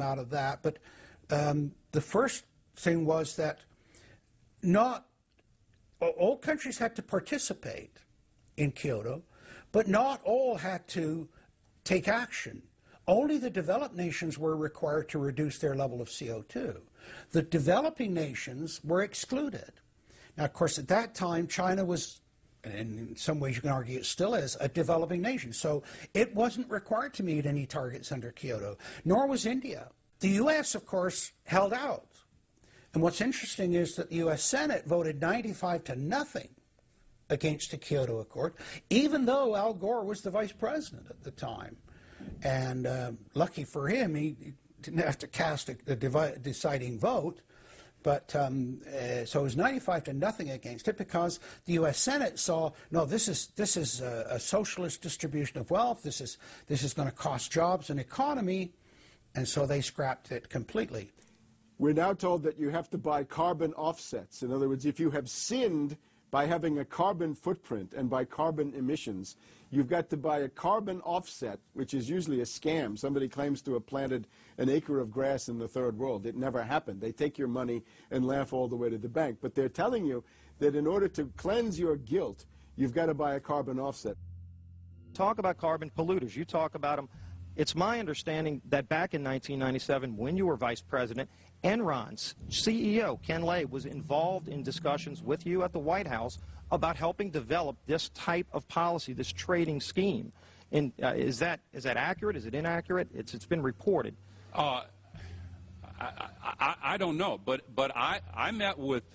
out of that. But the first thing was that not all countries had to participate in Kyoto, but not all had to take action. Only the developed nations were required to reduce their level of CO2. The developing nations were excluded. Now, of course, at that time, China was, and in some ways you can argue it still is, a developing nation. So it wasn't required to meet any targets under Kyoto, nor was India. The U.S., of course, held out. And what's interesting is that the U.S. Senate voted 95-0 against the Kyoto Accord, even though Al Gore was the vice president at the time. And lucky for him, he didn't have to cast a deciding vote. But so it was 95-0 against it, because the U.S. Senate saw, no, this is a socialist distribution of wealth. This is going to cost jobs and economy, and so they scrapped it completely. We're now told that you have to buy carbon offsets. In other words, if you have sinned by having a carbon footprint and by carbon emissions, you've got to buy a carbon offset, which is usually a scam. Somebody claims to have planted an acre of grass in the third world. It never happened. They take your money and laugh all the way to the bank. But they're telling you that in order to cleanse your guilt, you've got to buy a carbon offset. Talk about carbon polluters. You talk about them. It's my understanding that back in 1997, when you were vice president, Enron's CEO, Ken Lay, was involved in discussions with you at the White House about helping develop this type of policy, this trading scheme. And is that accurate? Is it inaccurate? It's been reported. I don't know, but I met with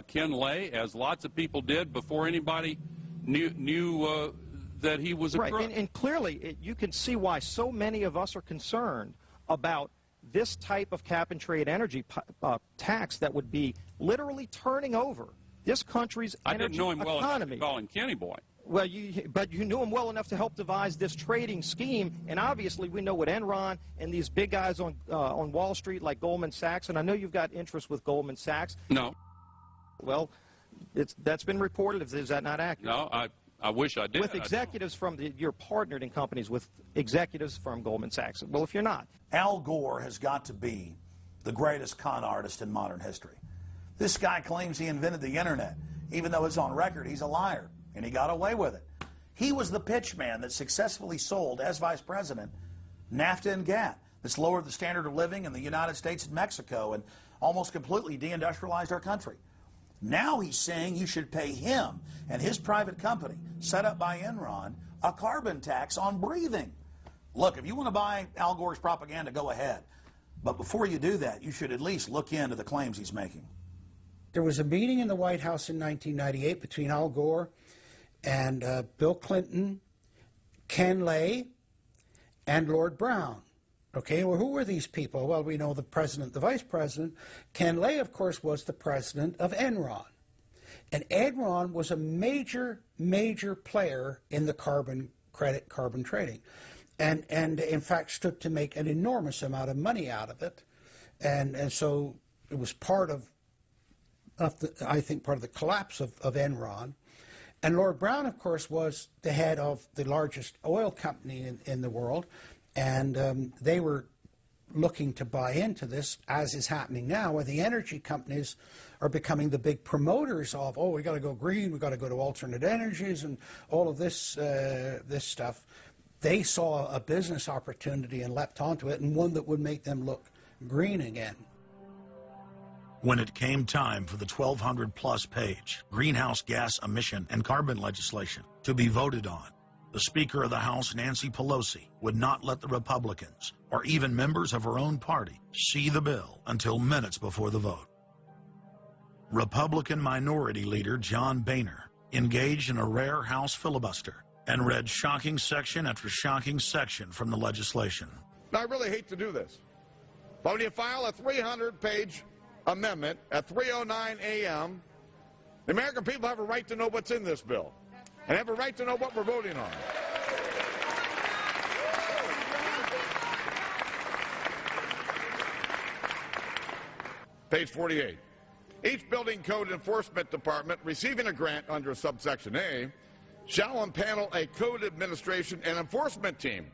Ken Lay, as lots of people did, before anybody knew that he was a crook. Right, and clearly you can see why so many of us are concerned about this type of cap-and-trade energy tax that would be literally turning over this country's energy economy. I didn't know him well enough to call him Kenny Boy. Well, but you knew him well enough to help devise this trading scheme, and obviously we know what Enron and these big guys on Wall Street like Goldman Sachs, and I know you've got interest with Goldman Sachs. No. Well, that's been reported. Is that not accurate? No, I wish I did. With executives from you're partnered in companies with executives from Goldman Sachs. Well, if you're not. Al Gore has got to be the greatest con artist in modern history. This guy claims he invented the internet, even though it's on record he's a liar, and he got away with it. He was the pitch man that successfully sold, as vice president, NAFTA and GATT. That's lowered the standard of living in the United States and Mexico and almost completely deindustrialized our country. Now he's saying you should pay him and his private company, set up by Enron, a carbon tax on breathing. Look, if you want to buy Al Gore's propaganda, go ahead. But before you do that, you should at least look into the claims he's making. There was a meeting in the White House in 1998 between Al Gore and Bill Clinton, Ken Lay, and Lord Brown. Okay, well, who were these people? Well, we know the president, the vice president. Ken Lay, of course, was the president of Enron. And Enron was a major, major player in the carbon credit, carbon trading. And in fact, stood to make an enormous amount of money out of it. And so it was part of I think, part of the collapse of Enron. And Lord Brown, of course, was the head of the largest oil company in the world. And they were looking to buy into this, as is happening now, where the energy companies are becoming the big promoters of, oh, we got to go green, we got to go to alternate energies, and all of this this stuff. They saw a business opportunity and leapt onto it, and one that would make them look green again. When it came time for the 1,200-plus page greenhouse gas emission and carbon legislation to be voted on, the Speaker of the House, Nancy Pelosi, would not let the Republicans, or even members of her own party, see the bill until minutes before the vote. Republican Minority Leader John Boehner engaged in a rare House filibuster and read shocking section after shocking section from the legislation. Now, I really hate to do this, but when you file a 300-page amendment at 3:09 a.m., the American people have a right to know what's in this bill and have a right to know what we're voting on. Page 48. Each building code enforcement department receiving a grant under subsection A shall impanel a code administration and enforcement team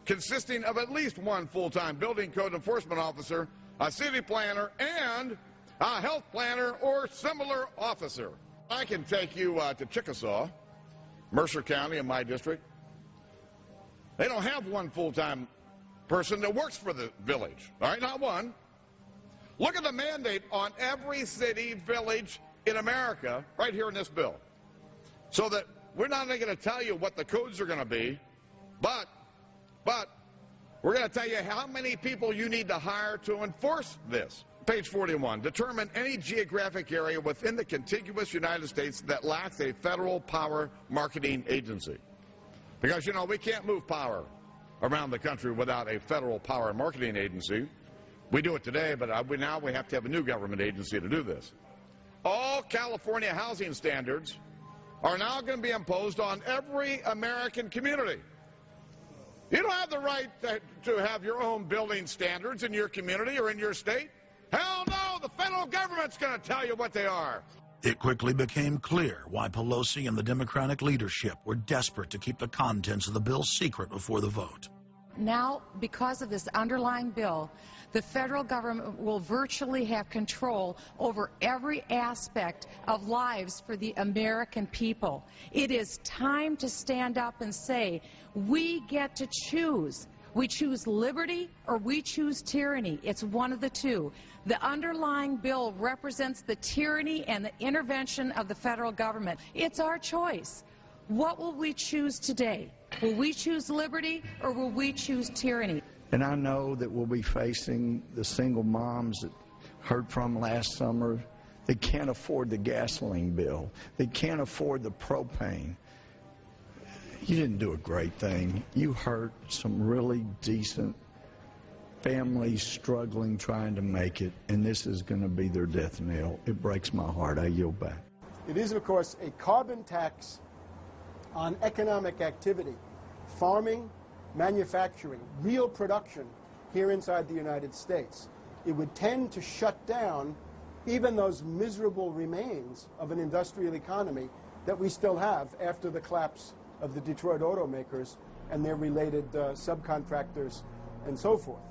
consisting of at least one full-time building code enforcement officer, a city planner, and a health planner or similar officer. I can take you to Chickasaw, Mercer County in my district. They don't have one full-time person that works for the village, all right, not one. Look at the mandate on every city, village in America right here in this bill. So that we're not only going to tell you what the codes are going to be, but we're going to tell you how many people you need to hire to enforce this. Page 41, determine any geographic area within the contiguous United States that lacks a federal power marketing agency. Because, you know, we can't move power around the country without a federal power marketing agency. We do it today, but now we have to have a new government agency to do this. All California housing standards are now going to be imposed on every American community. You don't have the right to have your own building standards in your community or in your state. Hell no, the federal government's going to tell you what they are. It quickly became clear why Pelosi and the Democratic leadership were desperate to keep the contents of the bill secret before the vote. Now, because of this underlying bill, the federal government will virtually have control over every aspect of lives for the American people. It is time to stand up and say, we get to choose. We choose liberty or we choose tyranny. It's one of the two. The underlying bill represents the tyranny and the intervention of the federal government. It's our choice. What will we choose today? Will we choose liberty or will we choose tyranny? And I know that we'll be facing the single moms that heard from last summer. They can't afford the gasoline bill. They can't afford the propane. You didn't do a great thing. You hurt some really decent families struggling, trying to make it, and this is going to be their death knell. It breaks my heart. I yield back. It is, of course, a carbon tax on economic activity, farming, manufacturing, real production here inside the United States. It would tend to shut down even those miserable remains of an industrial economy that we still have after the collapse of the Detroit automakers and their related subcontractors and so forth.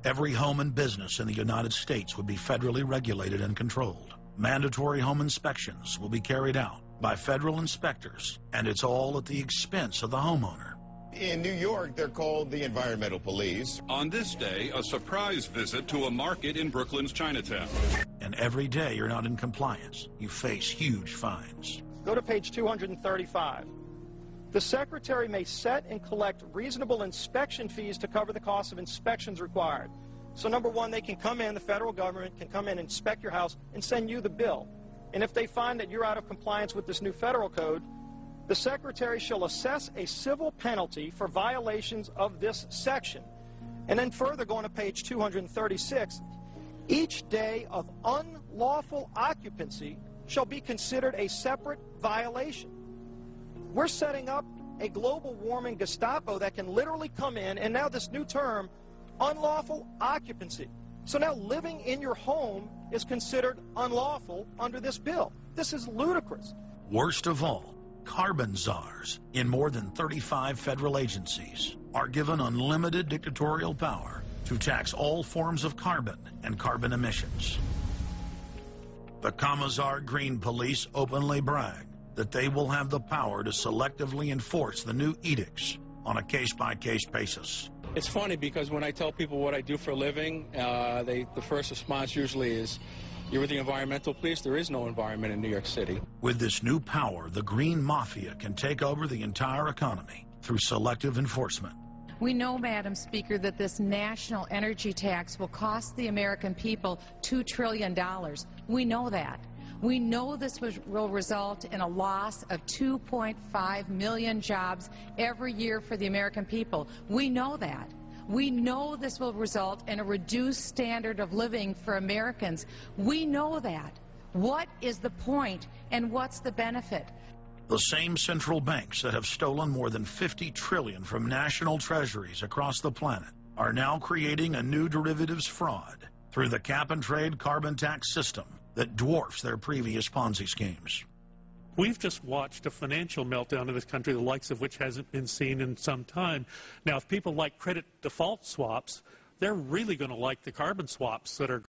Every home and business in the United States would be federally regulated and controlled. Mandatory home inspections will be carried out by federal inspectors, and it's all at the expense of the homeowner. In New York, they're called the environmental police. On this day, a surprise visit to a market in Brooklyn's Chinatown. And every day you're not in compliance, you face huge fines. Go to page 235. The Secretary may set and collect reasonable inspection fees to cover the cost of inspections required. So number one, they can come in, the federal government can come in and inspect your house and send you the bill. And if they find that you're out of compliance with this new federal code, the Secretary shall assess a civil penalty for violations of this section. And then further, going to page 236, each day of unlawful occupancy shall be considered a separate violation. We're setting up a global warming Gestapo that can literally come in, and now this new term, unlawful occupancy. So now living in your home is considered unlawful under this bill. This is ludicrous. Worst of all, carbon czars in more than 35 federal agencies are given unlimited dictatorial power to tax all forms of carbon and carbon emissions. The Commissar Green Police openly brag that they will have the power to selectively enforce the new edicts on a case-by-case basis. It's funny because when I tell people what I do for a living, the first response usually is, you're with the environmental police? There is no environment in New York City. With this new power, the Green Mafia can take over the entire economy through selective enforcement. We know, Madam Speaker, that this national energy tax will cost the American people $2 trillion. We know that. We know this will result in a loss of 2.5 million jobs every year for the American people. We know that. We know this will result in a reduced standard of living for Americans. We know that. What is the point and what's the benefit? The same central banks that have stolen more than $50 trillion from national treasuries across the planet are now creating a new derivatives fraud through the cap-and-trade carbon tax system that dwarfs their previous Ponzi schemes. We've just watched a financial meltdown in this country, the likes of which hasn't been seen in some time. Now, if people like credit default swaps, they're really going to like the carbon swaps that are